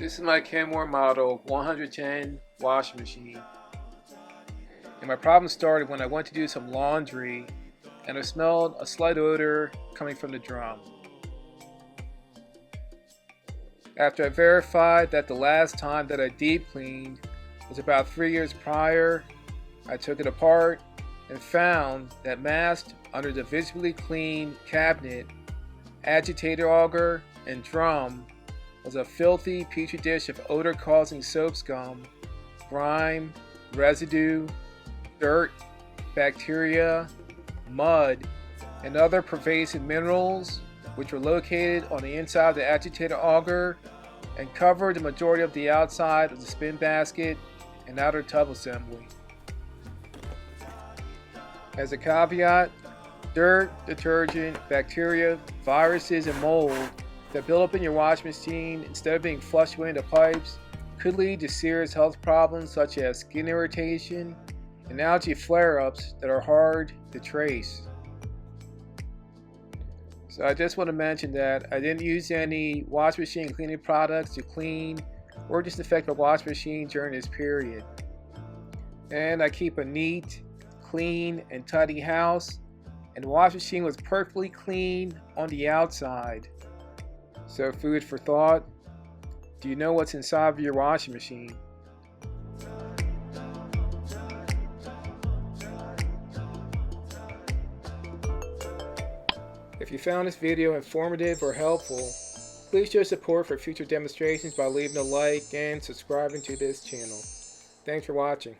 This is my Kenmore model 110 washing machine. And my problem started when I went to do some laundry and I smelled a slight odor coming from the drum. After I verified that the last time that I deep cleaned was about 3 years prior, I took it apart and found that masked under the visibly clean cabinet, agitator auger, and drum was a filthy petri dish of odor-causing soap scum, grime, residue, dirt, bacteria, mud, and other pervasive minerals which were located on the inside of the agitator auger and covered the majority of the outside of the spin basket and outer tub assembly. As a caveat, dirt, detergent, bacteria, viruses, and mold that build up in your washing machine instead of being flushed away into pipes could lead to serious health problems such as skin irritation and algae flare-ups that are hard to trace. So I just want to mention that I didn't use any washing machine cleaning products to clean or disinfect my washing machine during this period. And I keep a neat, clean, and tidy house, and the washing machine was perfectly clean on the outside. So food for thought, do you know what's inside of your washing machine? If you found this video informative or helpful, please show support for future demonstrations by leaving a like and subscribing to this channel. Thanks for watching.